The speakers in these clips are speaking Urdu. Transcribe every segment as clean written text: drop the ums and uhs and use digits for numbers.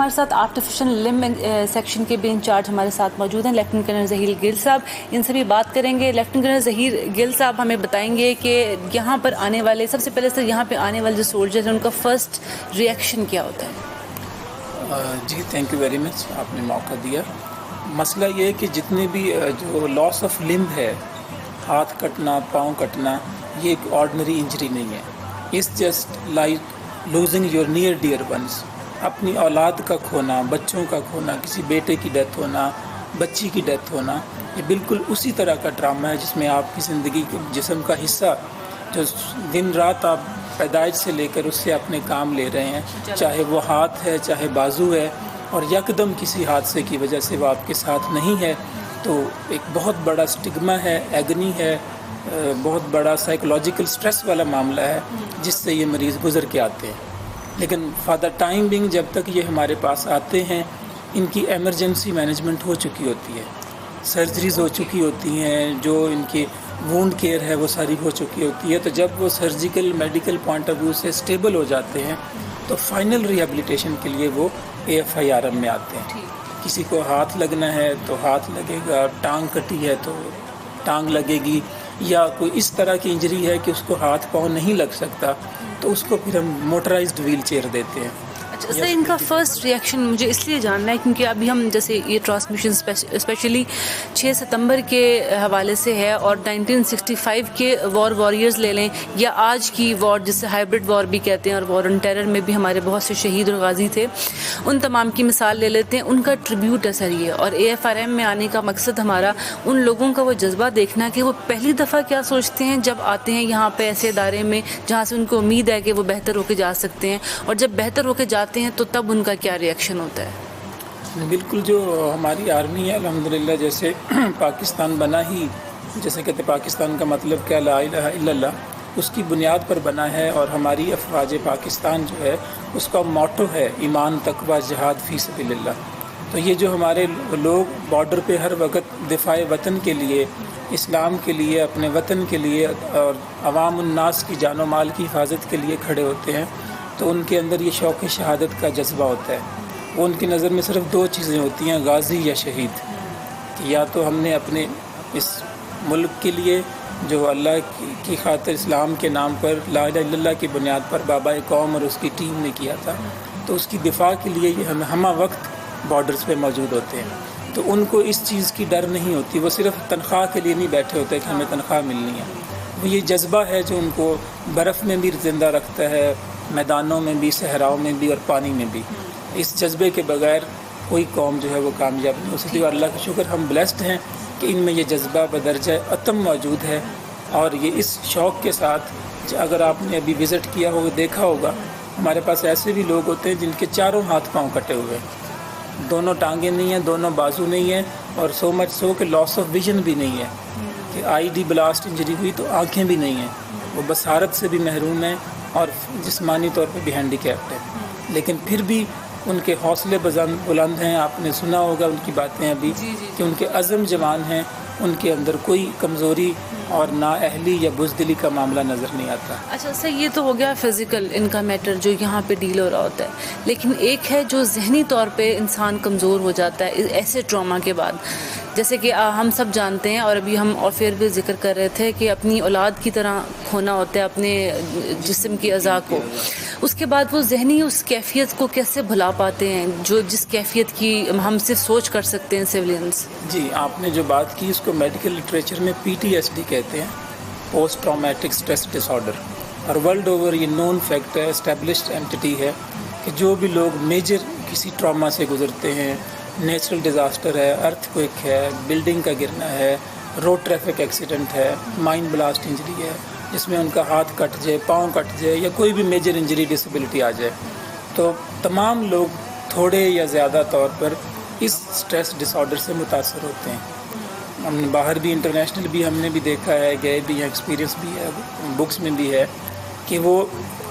ہمارے ساتھ آرٹیفیشل لمب سیکشن کے بھی انچارج ہمارے ساتھ موجود ہیں لیفٹیننٹ کرنل ظہیر گل صاحب. ان سے بھی بات کریں گے. لیفٹیننٹ کرنل ظہیر گل صاحب ہمیں بتائیں گے کہ یہاں پر آنے والے سب سے پہلے سر یہاں پہ آنے والے جو سولجرز ہیں ان کا فرسٹ ریئیکشن کیا ہوتا ہے؟ جی تھینک یو ویری مچ، آپ نے موقع دیا. مسئلہ یہ ہے کہ جتنے بھی جو لاس آف لمب ہے، ہاتھ کٹنا، پاؤں کٹنا، یہ ایک آرڈنری انجری نہیں ہے. It's just like losing your near dear ones. اپنی اولاد کا کھونا، بچوں کا کھونا، کسی بیٹے کی ڈیتھ ہونا، بچی کی ڈیتھ ہونا، یہ بالکل اسی طرح کا ڈرامہ ہے جس میں آپ کی زندگی کے جسم کا حصہ جو دن رات آپ پیدائش سے لے کر اس سے اپنے کام لے رہے ہیں، چاہے وہ ہاتھ ہے چاہے بازو ہے، اور یکدم کسی حادثے کی وجہ سے وہ آپ کے ساتھ نہیں ہے، تو ایک بہت بڑا سٹگما ہے، ایگنی ہے، بہت بڑا سائیکولوجیکل سٹریس والا معاملہ ہے جس سے یہ مریض گزر کے آتے ہیں. لیکن فار دا ٹائم بینگ جب تک یہ ہمارے پاس آتے ہیں ان کی ایمرجنسی مینجمنٹ ہو چکی ہوتی ہے، سرجریز ہو چکی ہوتی ہیں، جو ان کی وونڈ کیئر ہے وہ ساری ہو چکی ہوتی ہے. تو جب وہ surgical medical point of view سے اسٹیبل ہو جاتے ہیں تو فائنل ریہیبلیٹیشن کے لیے وہ AFIRM میں آتے ہیں. کسی کو ہاتھ لگنا ہے تو ہاتھ لگے گا، ٹانگ کٹی ہے تو ٹانگ لگے گی، یا کوئی اس طرح کی انجری ہے کہ اس کو ہاتھ پاؤں نہیں لگ سکتا تو اس کو پھر ہم موٹرائزڈ ویل چیئر دیتے ہیں. اچھا سر، ان کا فرسٹ ریئیکشن مجھے اس لیے جاننا ہے کیونکہ ابھی ہم جیسے یہ ٹرانسمیشن اسپیشلی 6 ستمبر کے حوالے سے ہے، اور 1965 کے واریئرز لے لیں یا آج کی وار جسے ہائبرڈ وار بھی کہتے ہیں، اور وار آن ٹیرر میں بھی ہمارے بہت سے شہید اور غازی تھے، ان تمام کی مثال لے لیتے ہیں. ان کا ٹریبیوٹ ہے سر یہ، اور AFRM میں آنے کا مقصد ہمارا ان لوگوں کا وہ جذبہ دیکھنا کہ وہ پہلی دفعہ کیا سوچتے ہیں جب آتے ہیں یہاں پہ ایسے ادارے میں جہاں سے ان کو امید ہے کہ وہ بہتر ہو کے جا سکتے ہیں، اور جب بہتر ہو کے جاتے ہیں تو تب ان کا کیا ریئیکشن ہوتا ہے. بالکل، جو ہماری آرمی ہے الحمدللہ، جیسے پاکستان بنا ہی، جیسے کہتے پاکستان کا مطلب کیا، لا الہ الا اللہ، اس کی بنیاد پر بنا ہے. اور ہماری افواج پاکستان جو ہے اس کا موٹو ہے ایمان، تقوی، جہاد فی سبیل اللہ. تو یہ جو ہمارے لوگ بارڈر پہ ہر وقت دفاع وطن کے لیے، اسلام کے لیے، اپنے وطن کے لیے اور عوام الناس کی جان و مال کی حفاظت کے لیے کھڑے ہوتے ہیں، تو ان کے اندر یہ شوق شہادت کا جذبہ ہوتا ہے. وہ ان کی نظر میں صرف 2 چیزیں ہوتی ہیں، غازی یا شہید. کہ یا تو ہم نے اپنے اس ملک کے لیے جو اللہ کی خاطر اسلام کے نام پر لا الہ الا اللہ کی بنیاد پر بابا قوم اور اس کی ٹیم نے کیا تھا، تو اس کی دفاع کے لیے یہ ہم ہمہ وقت بارڈرز پہ موجود ہوتے ہیں. تو ان کو اس چیز کی ڈر نہیں ہوتی، وہ صرف تنخواہ کے لیے نہیں بیٹھے ہوتے کہ ہمیں تنخواہ ملنی ہے. وہ یہ جذبہ ہے جو ان کو برف میں بھی زندہ رکھتا ہے، میدانوں میں بھی، صحراؤں میں بھی اور پانی میں بھی. اس جذبے کے بغیر کوئی قوم جو ہے وہ کامیاب نہیں ہو سکتی. اور اللہ کا شکر ہم بلیسڈ ہیں کہ ان میں یہ جذبہ بدرجہ اتم موجود ہے. اور یہ اس شوق کے ساتھ، اگر آپ نے ابھی وزٹ کیا ہوگا، دیکھا ہوگا، ہمارے پاس ایسے بھی لوگ ہوتے ہیں جن کے چاروں ہاتھ پاؤں کٹے ہوئے ہیں، دونوں ٹانگیں نہیں ہیں، دونوں بازو نہیں ہیں، اور سو مچ سو کہ لاس آف ویژن بھی نہیں ہے، کہ IED بلاسٹ انجری ہوئی تو آنکھیں بھی نہیں ہیں، وہ بصارت سے بھی محروم ہیں اور جسمانی طور پہ بھی ہینڈی کیپڈ ہے. لیکن پھر بھی ان کے حوصلے بلند ہیں. آپ نے سنا ہوگا ان کی باتیں ابھی، کہ ان کے عزم جوان ہیں، ان کے اندر کوئی کمزوری اور نااہلی یا بزدلی کا معاملہ نظر نہیں آتا. اچھا سر، یہ تو ہو گیا فزیکل ان کا میٹر جو یہاں پہ ڈیل ہو رہا ہوتا ہے، لیکن ایک ہے جو ذہنی طور پہ انسان کمزور ہو جاتا ہے ایسے ٹراما کے بعد. جیسے کہ ہم سب جانتے ہیں، اور ابھی ہم آف ایئر بھی ذکر کر رہے تھے کہ اپنی اولاد کی طرح کھونا ہوتا ہے اپنے جسم کی اعضاء کو. اس کے بعد وہ ذہنی اس کیفیت کو کیسے بھلا پاتے ہیں جو جس کیفیت کی ہم صرف سوچ کر سکتے ہیں سیولینز. جی، آپ نے جو بات کی اس کو میڈیکل لٹریچر میں PTSD کہتے ہیں، post traumatic stress dis order. اور ورلڈ اوور یہ نون فیکٹ ہے، اسٹیبلشڈ اینٹی ہے، کہ جو بھی لوگ میجر کسی ٹراما سے گزرتے ہیں، نیچرل ڈیزاسٹر ہے، ارتھ کوئک ہے، بلڈنگ کا گرنا ہے، روڈ ٹریفک ایکسیڈنٹ ہے، مائن بلاسٹ انجری ہے، جس میں ان کا ہاتھ کٹ جائے، پاؤں کٹ جائے، یا کوئی بھی میجر انجری ڈسیبلٹی آ جائے، تو تمام لوگ تھوڑے یا زیادہ طور پر اس اسٹریس ڈس آرڈر سے متاثر ہوتے ہیں. ہم نے باہر بھی، انٹرنیشنل بھی ہم نے بھی دیکھا ہے، گئے بھی ہیں، ایکسپیرینس بھی ہے، بکس میں بھی ہے، کہ وہ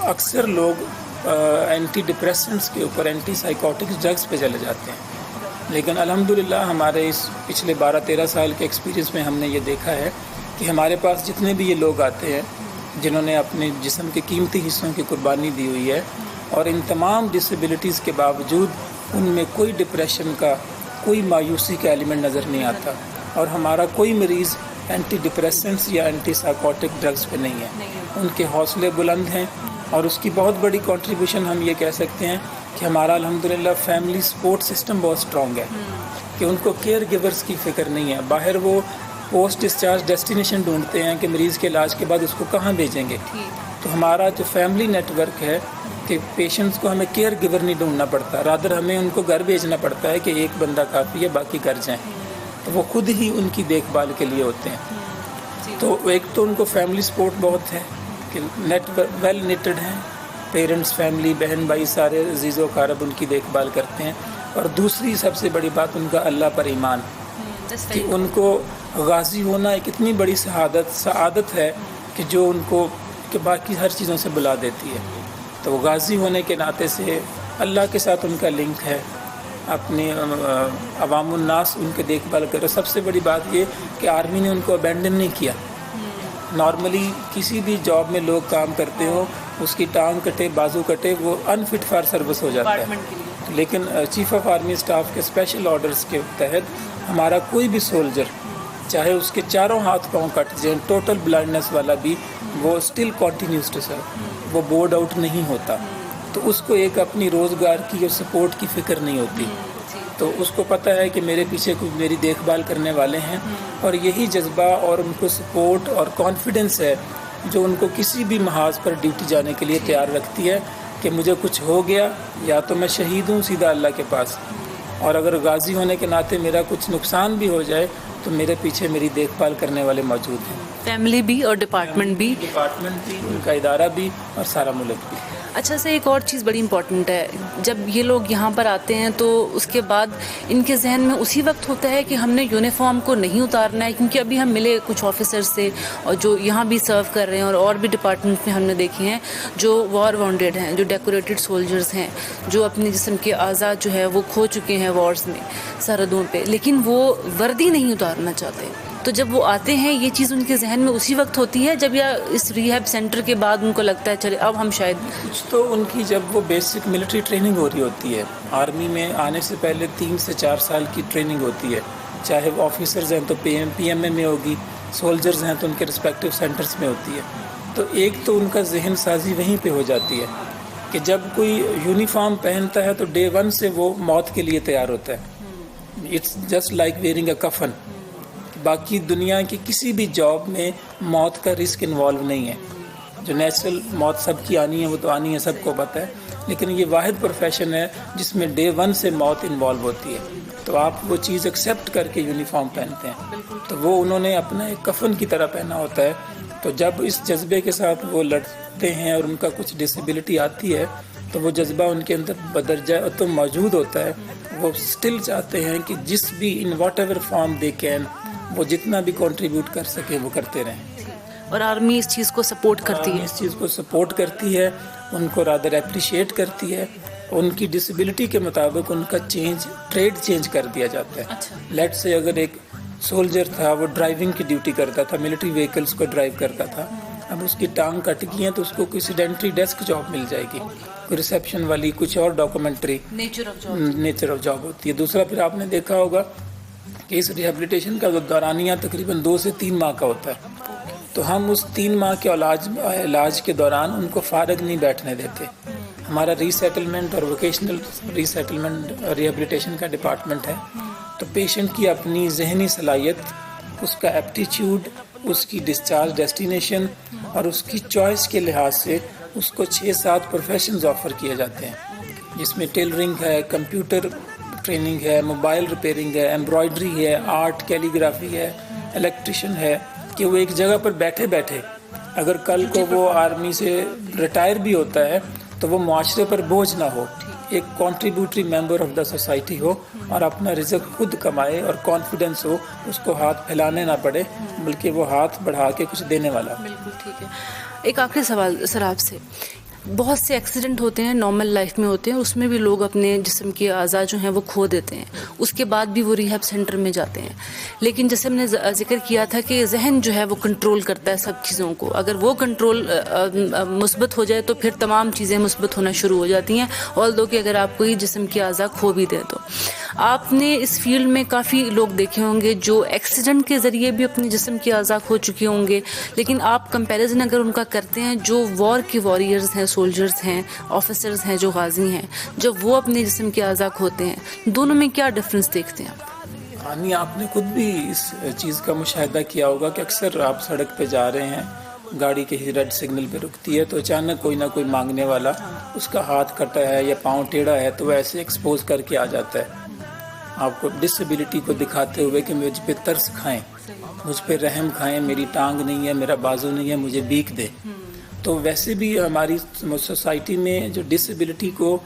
اکثر لوگ اینٹی ڈپریسنٹس کے اوپر، اینٹی سائیکوٹک ڈرگس پہ چلے جاتے ہیں. لیکن الحمدللہ ہمارے اس پچھلے 12-13 سال کے ایکسپیرینس میں ہم نے یہ دیکھا ہے کہ ہمارے پاس جتنے بھی یہ لوگ آتے ہیں جنہوں نے اپنے جسم کے قیمتی حصوں کی قربانی دی ہوئی ہے، اور ان تمام ڈسیبلٹیز کے باوجود ان میں کوئی ڈپریشن کا کوئی مایوسی کا ایلیمنٹ نظر نہیں آتا، اور ہمارا کوئی مریض اینٹی ڈپریسنٹس یا اینٹی سائیکوٹک ڈرگس پہ نہیں ہے، ان کے حوصلے بلند ہیں. اور اس کی بہت بڑی کنٹریبیوشن ہم یہ کہہ سکتے ہیں کہ ہمارا الحمدللہ فیملی سپورٹ سسٹم بہت اسٹرانگ ہے، کہ ان کو کیئر گیورز کی فکر نہیں ہے. باہر وہ پوسٹ ڈسچارج ڈیسٹینیشن ڈھونڈتے ہیں کہ مریض کے علاج کے بعد اس کو کہاں بھیجیں گے. تو ہمارا جو فیملی نیٹ ورک ہے کہ پیشنٹس کو ہمیں کیئر گیور نہیں ڈھونڈنا پڑتا، رادر ہمیں ان کو گھر بھیجنا پڑتا ہے کہ ایک بندہ کافی ہے، باقی گھر جائیں. تو وہ خود ہی ان کی دیکھ بھال کے لیے ہوتے ہیں. تو ایک تو ان کو فیملی سپورٹ بہت ہے کہ نیٹ ویل نیٹڈ ہیں، پیرنٹس، فیملی، بہن بھائی سارے عزیز و اقارب ان کی دیکھ بھال کرتے ہیں. اور دوسری سب سے بڑی بات ان کا اللہ پر ایمان، کہ ان کو غازی ہونا ایک اتنی بڑی سعادت ہے کہ جو ان کو کہ باقی ہر چیزوں سے بلا دیتی ہے. تو غازی ہونے کے ناطے سے اللہ کے ساتھ ان کا لنک ہے، اپنے عوام الناس ان کے دیکھ بھال کرے. سب سے بڑی بات یہ کہ آرمی نے ان کو ابینڈن نہیں کیا. نارملی کسی بھی جاب میں لوگ کام کرتے ہوں، اس کی ٹانگ کٹے، بازو کٹے، وہ انفٹ فار سروس ہو جاتا ہے. لیکن چیف آف آرمی اسٹاف کے اسپیشل آرڈرز کے تحت ہمارا کوئی بھی سولجر، چاہے اس کے چاروں ہاتھ پاؤں کٹ جائیں، ٹوٹل بلائنڈنس والا بھی، وہ اسٹل کنٹینیوز ٹو سرو، وہ بورڈ آؤٹ نہیں ہوتا. تو اس کو ایک اپنی روزگار کی اور سپورٹ کی فکر نہیں ہوتی. تو اس کو پتہ ہے کہ میرے پیچھے کچھ میری دیکھ بھال کرنے والے ہیں، اور یہی جذبہ اور ان کو سپورٹ اور کانفیڈنس ہے جو ان کو کسی بھی محاذ پر ڈیوٹی جانے کے لیے تیار رکھتی ہے کہ مجھے کچھ ہو گیا یا تو میں شہید ہوں سیدھا اللہ کے پاس، اور اگر غازی ہونے کے ناطے میرا کچھ نقصان بھی ہو جائے تو میرے پیچھے میری دیکھ بھال کرنے والے موجود ہیں. فیملی بھی اور ڈپارٹمنٹ بھی، ان کا ادارہ بھی اور سارا ملک بھی. اچھا سے ایک اور چیز بڑی امپورٹنٹ ہے، جب یہ لوگ یہاں پر آتے ہیں تو اس کے بعد ان کے ذہن میں اسی وقت ہوتا ہے کہ ہم نے یونیفارم کو نہیں اتارنا ہے، کیونکہ ابھی ہم ملے کچھ آفیسر سے اور جو یہاں بھی سرو کر رہے ہیں اور بھی ڈپارٹمنٹ میں ہم نے دیکھے ہیں جو وار وانڈیڈ ہیں، جو ڈیکوریٹڈ سولجرز ہیں، جو اپنے جسم کے اعضاء جو ہے وہ کھو چکے ہیں وارز میں، سرحدوں پہ، لیکن وہ وردی نہیں اتارنا چاہتے. تو جب وہ آتے ہیں یہ چیز ان کے ذہن میں اسی وقت ہوتی ہے جب یا اس ریہیب سینٹر کے بعد ان کو لگتا ہے چلے اب ہم شاید کچھ تو ان کی جب وہ بیسک ملٹری ٹریننگ ہو رہی ہوتی ہے، آرمی میں آنے سے پہلے 3 سے 4 سال کی ٹریننگ ہوتی ہے، چاہے وہ آفیسرز ہیں تو پی ایم اے میں ہوگی، سولجرز ہیں تو ان کے رسپیکٹیو سینٹرز میں ہوتی ہے. تو ایک تو ان کا ذہن سازی وہیں پہ ہو جاتی ہے کہ جب کوئی یونیفارم پہنتا ہے تو ڈے 1 سے وہ موت کے لیے تیار ہوتا ہے. It's just like wearing a kafan. باقی دنیا کی کسی بھی جاب میں موت کا رسک انوالو نہیں ہے. جو نیچرل موت سب کی آنی ہے وہ تو آنی ہے، سب کو پتہ ہے، لیکن یہ واحد پروفیشن ہے جس میں ڈے 1 سے موت انوالو ہوتی ہے. تو آپ وہ چیز ایکسیپٹ کر کے یونیفارم پہنتے ہیں، تو وہ انہوں نے اپنا ایک کفن کی طرح پہنا ہوتا ہے. تو جب اس جذبے کے ساتھ وہ لڑتے ہیں اور ان کا کچھ ڈسیبلٹی آتی ہے تو وہ جذبہ ان کے اندر بدرجہ تو موجود ہوتا ہے. وہ سٹل چاہتے ہیں کہ جس بھی in what ever form they can, وہ جتنا بھی کنٹریبیوٹ کر سکے وہ کرتے رہیں. اور آرمی اس چیز کو سپورٹ کرتی ہے، اس چیز کو سپورٹ کرتی ہے، ان کو رادر اپریشیٹ کرتی ہے. ان کی ڈسیبلٹی کے مطابق ان کا ٹریڈ چینج کر دیا جاتا ہے. لیٹ سے اگر ایک سولجر تھا وہ ڈرائیونگ کی ڈیوٹی کرتا تھا، ملٹری وہیکلس کو ڈرائیو کرتا تھا، اب اس کی ٹانگ کٹ گئی ہے تو اس کو کوئی سیڈنٹری ڈیسک جاب مل جائے گی، کوئی ریسیپشن والی، کچھ اور ڈاکومنٹری نیچر آف جاب ہوتی ہے. دوسرا پھر آپ نے دیکھا ہوگا کہ اس ریہیبلیٹیشن کا دورانیہ تقریباً 2 سے 3 ماہ کا ہوتا ہے. تو ہم اس 3 ماہ کے علاج کے دوران ان کو فارغ نہیں بیٹھنے دیتے. ہمارا ری سیٹلمنٹ اور ووکیشنل ری سیٹلمنٹ ریہیبلیٹیشن کا ڈپارٹمنٹ ہے. تو پیشنٹ کی اپنی ذہنی صلاحیت، اس کا ایپٹیچیوڈ، اس کی ڈسچارج ڈیسٹینیشن اور اس کی چوائس کے لحاظ سے اس کو 6-7 پروفیشنز آفر کیے جاتے ہیں، جس میں ٹیلرنگ ہے، کمپیوٹر ٹریننگ ہے، موبائل ریپیئرنگ ہے، ایمبرائڈری ہے، آرٹ کیلیگرافی ہے، الیکٹریشین ہے، کہ وہ ایک جگہ پر بیٹھے بیٹھے اگر کل کو وہ آرمی سے ریٹائر بھی ہوتا ہے تو وہ معاشرے پر بوجھ نہ ہو، ایک contributory member of the society ہو اور اپنا رزق خود کمائے اور کانفیڈنس ہو، اس کو ہاتھ پھیلانے نہ پڑے بلکہ وہ ہاتھ بڑھا کے کچھ دینے والا. بالکل ٹھیک ہے. ایک آخری سوال سر آپ سے، بہت سے ایکسیڈنٹ ہوتے ہیں نارمل لائف میں ہوتے ہیں, اس میں بھی لوگ اپنے جسم کے اعضاء جو ہیں وہ کھو دیتے ہیں, اس کے بعد بھی وہ ریہیب سینٹر میں جاتے ہیں. لیکن جیسے ہم نے ذکر کیا تھا کہ ذہن جو ہے وہ کنٹرول کرتا ہے سب چیزوں کو, اگر وہ کنٹرول مثبت ہو جائے تو پھر تمام چیزیں مثبت ہونا شروع ہو جاتی ہیں, آلدو کہ اگر آپ کوئی جسم کے اعضاء کھو بھی دیں تو. آپ نے اس فیلڈ میں کافی لوگ دیکھے ہوں گے جو ایکسیڈنٹ کے ذریعے بھی اپنے جسم کے اعضاء کھو چکے ہوں گے, لیکن آپ کمپیریزن اگر ان کا کرتے ہیں جو وار کے واریئرز ہیں, سولجرز ہیں, آفیسرز ہیں جو غازی ہیں, جب وہ اپنے جسم کے اعضاء کھوتے ہیں, دونوں میں کیا ڈفرنس دیکھتے ہیں آپ؟ یعنی آپ نے خود بھی اس چیز کا مشاہدہ کیا ہوگا کہ اکثر آپ سڑک پہ جا رہے ہیں, گاڑی کسی ریڈ سگنل پہ رکتی ہے تو اچانک کوئی نہ کوئی مانگنے والا اس کا ہاتھ کٹا ہے یا پاؤں ٹیڑھا ہے تو وہ ایسے ایکسپوز کر کے آ جاتا ہے آپ کو ڈسیبلٹی کو دکھاتے ہوئے کہ مجھ پہ ترس کھائیں, مجھ پہ رحم کھائیں, میری ٹانگ نہیں ہے, میرا بازو نہیں ہے, مجھے بیک دے. تو ویسے بھی ہماری سوسائٹی میں جو ڈسیبلٹی کو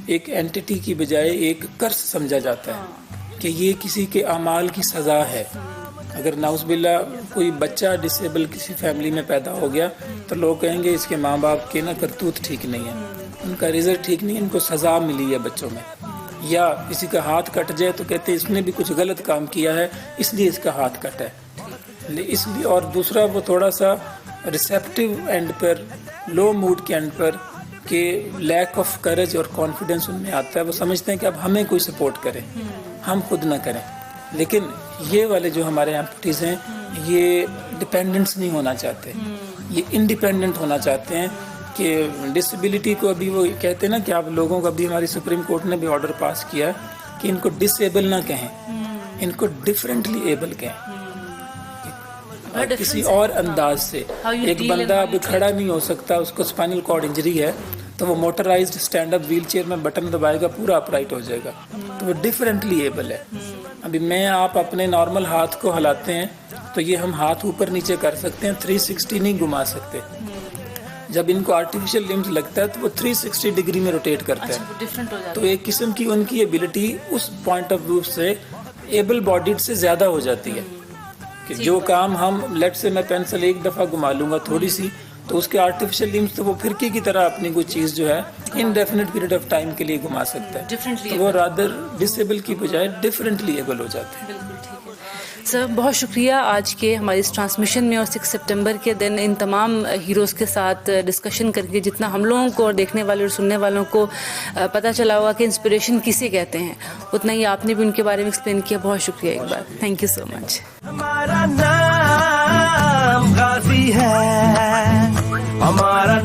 ایک اینٹی کی بجائے ایک کرس سمجھا جاتا ہے کہ یہ کسی کے اعمال کی سزا ہے. اگر نعوذ باللہ کوئی بچہ ڈسیبل کسی فیملی میں پیدا ہو گیا تو لوگ کہیں گے اس کے ماں باپ کے نا کرتوت ٹھیک نہیں ہے, ان کا رزلٹ ٹھیک نہیں ہے, ان کو سزا ملی ہے بچوں میں. یا کسی کا ہاتھ کٹ جائے تو کہتے ہیں اس نے بھی کچھ غلط کام کیا ہے اس لیے اس کا ہاتھ کٹا ہے. اس لیے اور دوسرا وہ تھوڑا سا ریسیپٹیو اینڈ پر, لو موڈ کے اینڈ پر کہ لیک آف کریج اور کانفیڈنس ان میں آتا ہے. وہ سمجھتے ہیں کہ اب ہمیں کوئی سپورٹ کرے, ہم خود نہ کریں. لیکن یہ والے جو ہمارے ایمپٹیز ہیں یہ ڈپینڈنٹس نہیں ہونا چاہتے, یہ انڈیپینڈنٹ ہونا چاہتے ہیں. کہ ڈسیبلٹی کو ابھی وہ کہتے ہیں نا کہ آپ لوگوں کو, ابھی ہماری سپریم کورٹ نے بھی آرڈر پاس کیا کہ ان کو ڈسیبل نہ کہیں, ان کو ڈفرینٹلی ایبل کہیں, کسی اور انداز سے. ایک بندہ اب کھڑا نہیں ہو سکتا, اس کو اسپائنل کارڈ انجری ہے تو وہ موٹرائزڈ اسٹینڈ اپ ویل چیئر میں بٹن دبائے گا, پورا اپرائٹ ہو جائے گا, تو وہ ڈفرینٹلی ایبل ہے. ابھی میں آپ اپنے نارمل ہاتھ کو ہلاتے ہیں تو یہ ہم ہاتھ اوپر نیچے کر سکتے ہیں, 360 نہیں گھما سکتے. جب ان کو آرٹیفیشل لمبس لگتا ہے تو وہ 360 ڈگری میں روٹیٹ کرتا ہے. تو ایک قسم کی ان کی ایبلٹی اس پوائنٹ آف ویو سے ایبل باڈیڈ سے زیادہ ہو جاتی ہے کہ جو کام ہم لیٹ سے میں پینسل ایک دفعہ گھما لوں گا تھوڑی سی, تو اس کے آرٹیفیشل لمبس تو وہ پھرکی کی طرح اپنی کوئی چیز جو ہے انڈیفینٹ پیریڈ آف ٹائم کے لیے گھما سکتا ہے. تو وہ رادر ڈسیبل کی بجائے ڈفرینٹلی ایبل ہو جاتے ہیں. سر بہت شکریہ آج کے ہماری اس ٹرانسمیشن میں, اور 6 سپٹمبر کے دن ان تمام ہیروز کے ساتھ ڈسکشن کر کے جتنا ہم لوگوں کو اور دیکھنے والے اور سننے والوں کو پتہ چلا ہوگا کہ انسپریشن کسے کہتے ہیں, اتنا ہی آپ نے بھی ان کے بارے میں ایکسپلین کیا. بہت شکریہ ایک بار, تھینک یو سو مچ. ہمارا نام غازی ہے, ہمارا